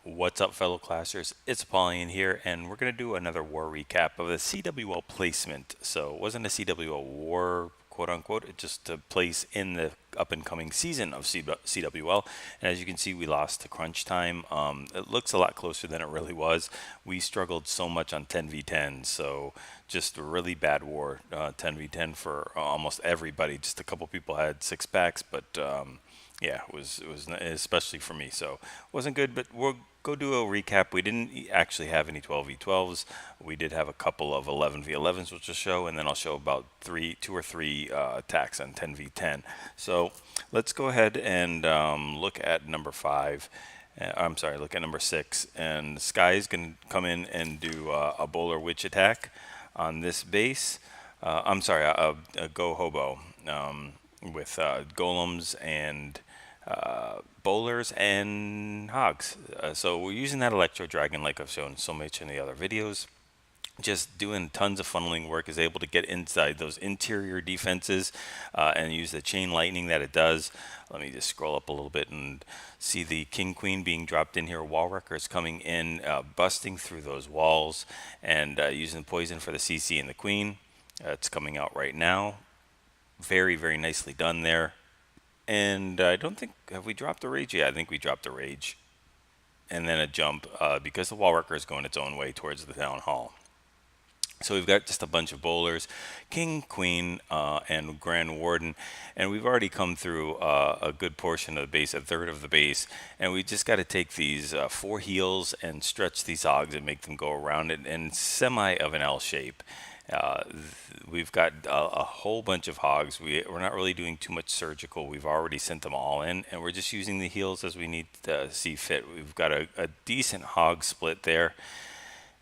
What's up, fellow classers? It's Pauline here, and we're going to do another war recap of the CWL placement. So it wasn't a CWL war, quote unquote, it just a place in the up and coming season of CWL. And as you can see, we lost to CrunchTime. It looks a lot closer than it really was. We struggled so much on 10v10, so just a really bad war, 10v10 for almost everybody. Just a couple people had six packs, but yeah, it was especially for me. So wasn't good, but we'll go do a recap. We didn't actually have any 12v12s. We did have a couple of 11v11s, which will show, and then I'll show about two or three attacks on 10v10. So let's go ahead and look at number 5. I'm sorry, look at number 6. And Sky is going to come in and do a bowler witch attack on this base. I'm sorry, a go hobo with golems and bowlers and hogs. So we're using that electro dragon like I've shown so much in the other videos. Just doing tons of funneling work, is able to get inside those interior defenses and use the chain lightning that it does. Let me just scroll up a little bit and see the king queen being dropped in here. Wall wreckers coming in, busting through those walls and using poison for the CC and the queen. It's coming out right now. Very, very nicely done there. And I don't think, have we dropped the rage? Yeah, I think we dropped the rage. And then a jump because the wall wrecker is going its own way towards the town hall. So we've got just a bunch of bowlers, king, queen, and grand warden, and we've already come through a good portion of the base, a third of the base, and we just got to take these 4 heals and stretch these hogs and make them go around it in semi of an L shape. We've got a whole bunch of hogs. We're not really doing too much surgical. We've already sent them all in, and we're just using the heals as we need to see fit. We've got a decent hog split there,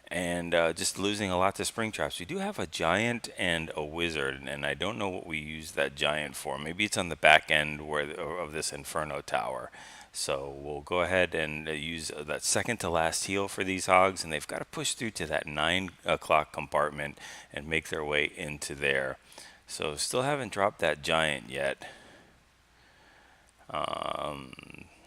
and just losing a lot to spring traps. We do have a giant and a wizard, and I don't know what we use that giant for. Maybe it's on the back end of this inferno tower. So we'll go ahead and use that second to last heal for these hogs, and they've got to push through to that 9 o'clock compartment and make their way into there. So still haven't dropped that giant yet.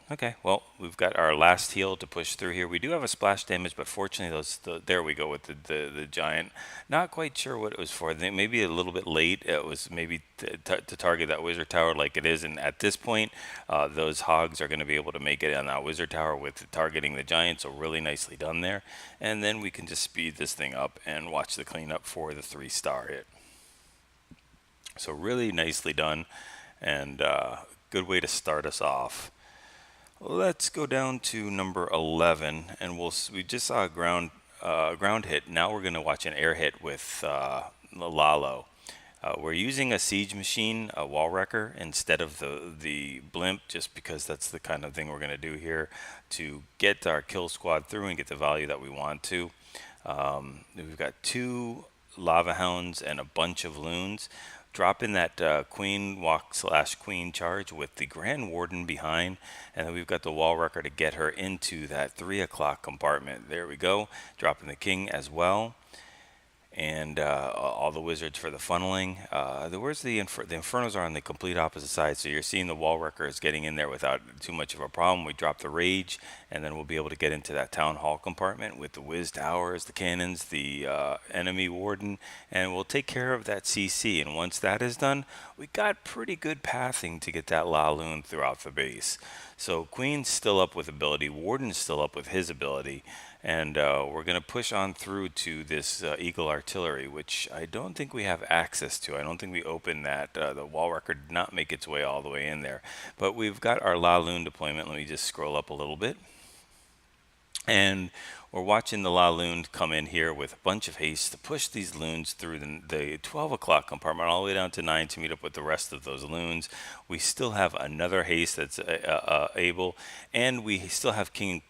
Okay, well, we've got our last heal to push through here. We do have a splash damage, but fortunately, there we go with the giant. Not quite sure what it was for. Maybe a little bit late. It was maybe to target that wizard tower like it is. And at this point, those hogs are going to be able to make it on that wizard tower with targeting the giant. So really nicely done there. And then we can just speed this thing up and watch the cleanup for the 3-star hit. So really nicely done, and good way to start us off. Let's go down to number 11, and we just saw a ground hit. Now we're going to watch an air hit with Lalo. We're using a siege machine, a wall wrecker, instead of the blimp, just because that's the kind of thing we're going to do here to get our kill squad through and get the value that we want to. We've got 2 lava hounds and a bunch of loons. Drop in that queen walk / queen charge with the grand warden behind, and then we've got the wall wrecker to get her into that 3 o'clock compartment. There we go. Dropping the king as well, and all the wizards for the funneling. The infernos are on the complete opposite side, so you're seeing the wall wrecker is getting in there without too much of a problem. We drop the rage, and then we'll be able to get into that town hall compartment with the whiz towers, the cannons, the enemy warden, and we'll take care of that CC. And once that is done, we got pretty good pathing to get that Laloon throughout the base. So Queen's still up with ability, Warden's still up with his ability, and we're going to push on through to this Eagle Artillery, which I don't think we have access to. I don't think we opened that. The wall wrecker did not make its way all the way in there. But we've got our Laloon deployment. Let me just scroll up a little bit. And we're watching the Laloon come in here with a bunch of haste to push these loons through the 12 o'clock compartment all the way down to 9 to meet up with the rest of those loons. We still have another haste that's able, and we still have Queen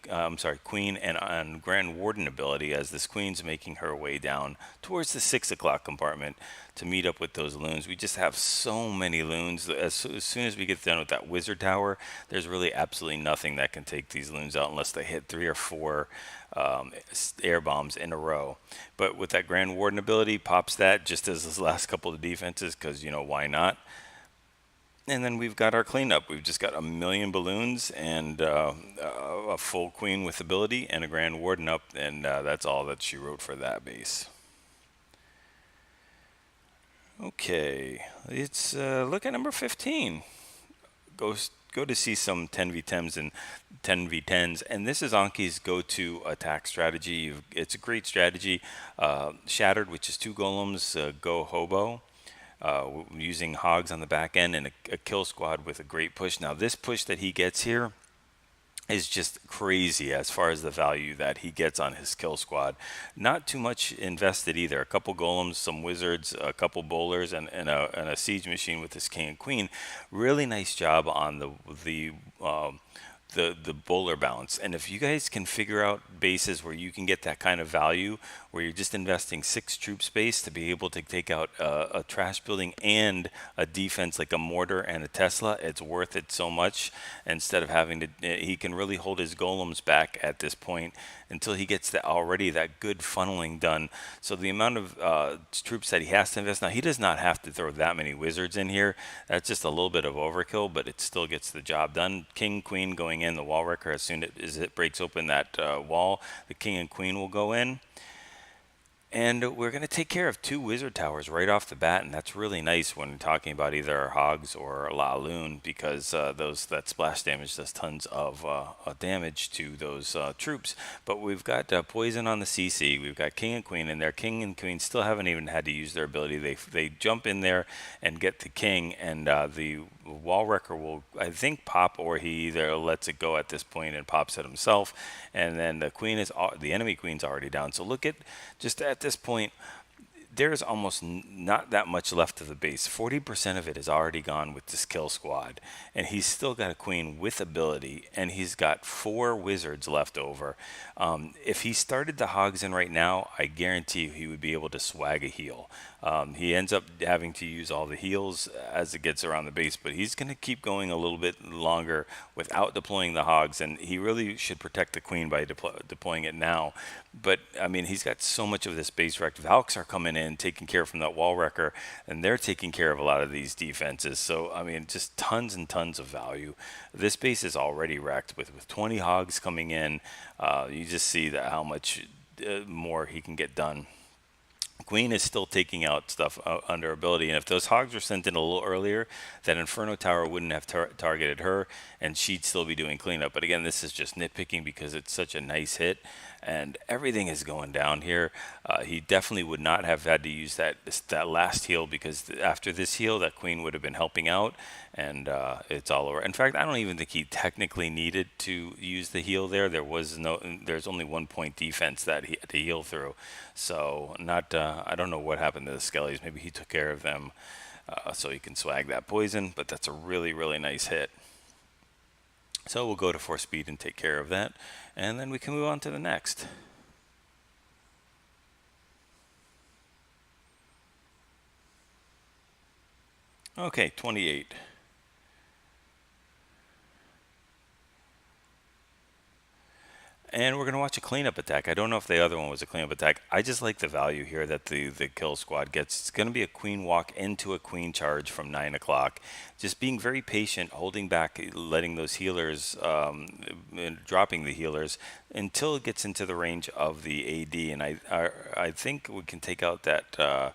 and Grand Warden ability, as this Queen's making her way down towards the 6 o'clock compartment to meet up with those loons. We just have so many loons. As soon as we get done with that wizard tower, there's really absolutely nothing that can take these loons out unless they hit 3 or 4 air bombs in a row. But with that Grand Warden ability, pops that just as this last couple of defenses, because, you know, why not? And then we've got our cleanup. We've just got a million balloons and a full queen with ability and a grand warden up, and that's all that she wrote for that base. Okay, it's look at number 15. Go to see some 10v10s and 10v10s, and this is Anki's go-to attack strategy. It's a great strategy. Shattered, which is 2 golems, go hobo. Using hogs on the back end and a kill squad with a great push. Now this push that he gets here is just crazy as far as the value that he gets on his kill squad. Not too much invested either. A couple golems, some wizards, a couple bowlers, and a siege machine with his king and queen. Really nice job on the bowler balance. And if you guys can figure out bases where you can get that kind of value, where you're just investing 6 troop space to be able to take out a trash building and a defense like a mortar and a Tesla, it's worth it so much. Instead of having to, he can really hold his golems back at this point until he gets already that good funneling done. So the amount of troops that he has to invest, now he does not have to throw that many wizards in here. That's just a little bit of overkill, but it still gets the job done. King, queen going in, the wall wrecker, as soon as it breaks open that wall, the king and queen will go in. And we're going to take care of 2 wizard towers right off the bat, and that's really nice when talking about either our hogs or La Lune, because that splash damage does tons of damage to those troops. But we've got poison on the CC. We've got king and queen in there. King and queen still haven't even had to use their ability. They jump in there and get the king, and the wall wrecker will, I think, pop, or he either lets it go at this point and pops it himself. And then the enemy queen's already down. So look at just at this point, there's almost not that much left of the base. 40% of it is already gone with this kill squad, and he's still got a queen with ability, and he's got 4 wizards left over. If he started the hogs in right now, I guarantee you he would be able to swag a heal. He ends up having to use all the heals as it gets around the base, but he's going to keep going a little bit longer without deploying the hogs, and he really should protect the queen by deploying it now. But I mean, he's got so much of this base wrecked. Valks are coming in, taking care from that wall wrecker, and they're taking care of a lot of these defenses. So I mean, just tons and tons of value. This base is already wrecked with 20 hogs coming in. You just see that how much more he can get done. Queen is still taking out stuff under ability, and if those hogs were sent in a little earlier, that Inferno Tower wouldn't have targeted her, and she'd still be doing cleanup. But again, this is just nitpicking because it's such a nice hit, and everything is going down here. He definitely would not have had to use that last heal, because after this heal, that Queen would have been helping out, and it's all over. In fact, I don't even think he technically needed to use the heal there. There's only 1 point defense that he had to heal through. So I don't know what happened to the Skellies. Maybe he took care of them so he can swag that poison, but that's a really, really nice hit. So we'll go to 4 speed and take care of that, and then we can move on to the next. Okay, 28. And we're going to watch a cleanup attack. I don't know if the other one was a cleanup attack. I just like the value here that the kill squad gets. It's going to be a queen walk into a queen charge from 9 o'clock. Just being very patient, holding back, letting those healers, dropping the healers until it gets into the range of the AD. And I think we can take out that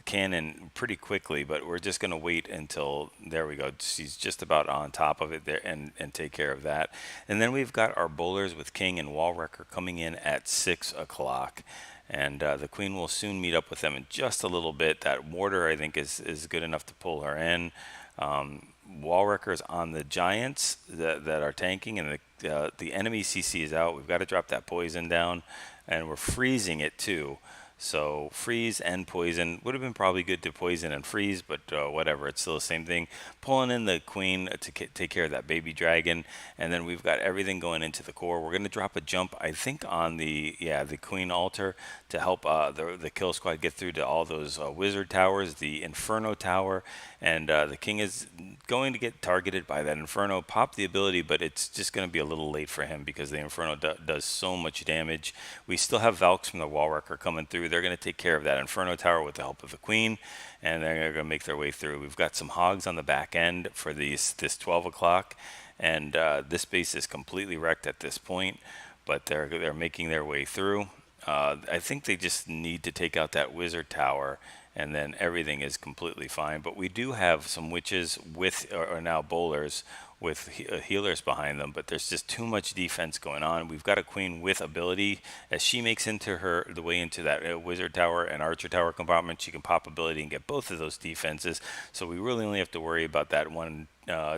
cannon pretty quickly, but we're just going to wait until, there we go, she's just about on top of it there, and take care of that. And then we've got our bowlers with king and wall wrecker coming in at 6 o'clock, and the queen will soon meet up with them in just a little bit. That mortar, I think, is good enough to pull her in. Wall wreckers on the giants that are tanking, and the enemy CC is out. We've got to drop that poison down, and we're freezing it too. So freeze and poison would have been probably good to poison and freeze, but whatever, it's still the same thing. Pulling in the queen to take care of that baby dragon, and then we've got everything going into the core. We're going to drop a jump, I think, on the queen altar to help the kill squad get through to all those wizard towers, the Inferno Tower, and the king is going to get targeted by that Inferno. Pop the ability, but it's just going to be a little late for him because the Inferno does so much damage. We still have Valks from the wall wrecker coming through. through. They're going to take care of that Inferno Tower with the help of the queen, and they're going to make their way through. We've got some hogs on the back end for this 12 o'clock, and this base is completely wrecked at this point, but they're making their way through. I think they just need to take out that wizard tower, and then everything is completely fine. But we do have some witches with, or now bowlers with healers behind them, but there's just too much defense going on. We've got a queen with ability. As she makes into the way into that wizard tower and archer tower compartment, she can pop ability and get both of those defenses. So we really only have to worry about that one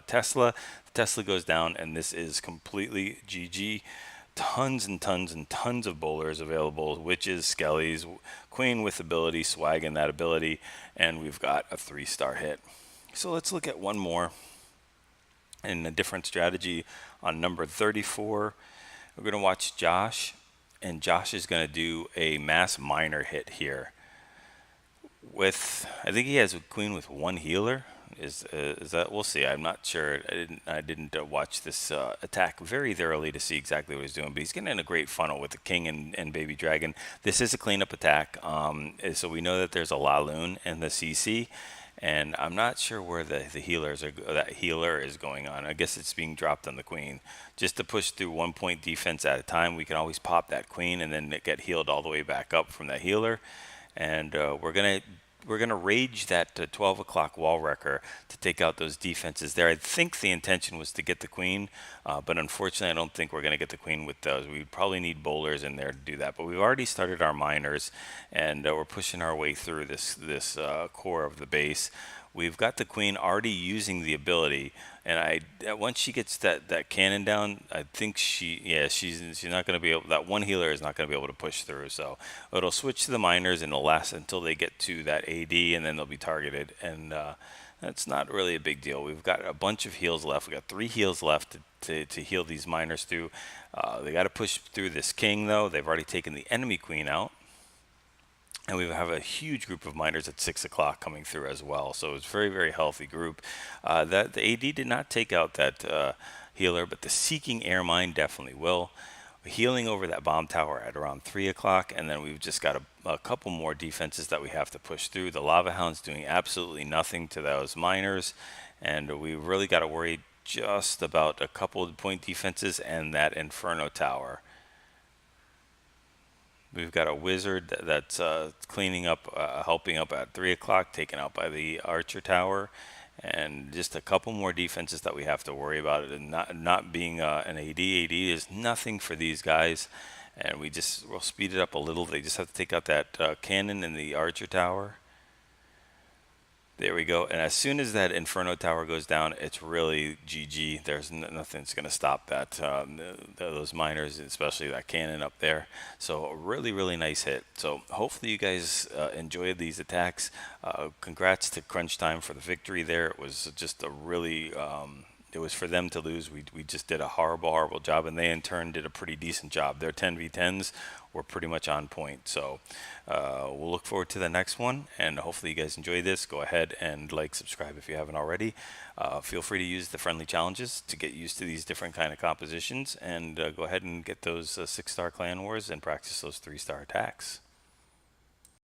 Tesla. Tesla goes down, and this is completely GG. Tons and tons and tons of bowlers available, witches, skellies, queen with ability, swag in that ability, and we've got a 3-star hit. So let's look at one more in a different strategy. On number 34, we're going to watch Josh, and Josh is going to do a mass miner hit here with, I think he has a queen with 1 healer. Is that, we'll see. I'm not sure. I didn't watch this attack very thoroughly to see exactly what he's doing, but he's getting in a great funnel with the king and baby dragon. This is a cleanup attack, so we know that there's a Laloon in the CC, and I'm not sure where the healers are. That healer is going on. I guess it's being dropped on the queen just to push through 1 point defense at a time. We can always pop that queen and then get healed all the way back up from that healer, and we're gonna rage that 12 o'clock wall wrecker to take out those defenses there. I think the intention was to get the queen, but unfortunately I don't think we're gonna get the queen with those. We probably need bowlers in there to do that, but we've already started our miners, and we're pushing our way through this core of the base. We've got the queen already using the ability, and once she gets that cannon down, I think she's not going to be able. That one healer is not going to be able to push through. So it'll switch to the miners, and it'll last until they get to that AD, and then they'll be targeted. And that's not really a big deal. We've got a bunch of heals left. We got 3 heals left to heal these miners through. They got to push through this king though. They've already taken the enemy queen out. And we have a huge group of miners at 6 o'clock coming through as well. So it's a very, very healthy group. The AD did not take out that healer, but the Seeking Air Mine definitely will. Healing over that bomb tower at around 3 o'clock. And then we've just got a couple more defenses that we have to push through. The Lava Hound's doing absolutely nothing to those miners. And we really got to worry just about a couple of point defenses and that Inferno Tower. We've got a wizard that's cleaning up, helping up at 3 o'clock, taken out by the archer tower, and just a couple more defenses that we have to worry about. And not being an AD. AD is nothing for these guys, and we'll speed it up a little. They just have to take out that cannon in the archer tower. There we go. And as soon as that Inferno Tower goes down, it's really GG. There's nothing that's going to stop that those miners, especially that cannon up there. So a really, really nice hit. So hopefully you guys enjoyed these attacks. Congrats to CrunchTime for the victory there. It was just a really... it was for them to lose. We just did a horrible, horrible job, and they in turn did a pretty decent job. Their 10v10s were pretty much on point. So we'll look forward to the next one, and hopefully you guys enjoy this. Go ahead and like, subscribe if you haven't already. Feel free to use the friendly challenges to get used to these different kind of compositions, and go ahead and get those 6-star clan wars and practice those 3-star attacks.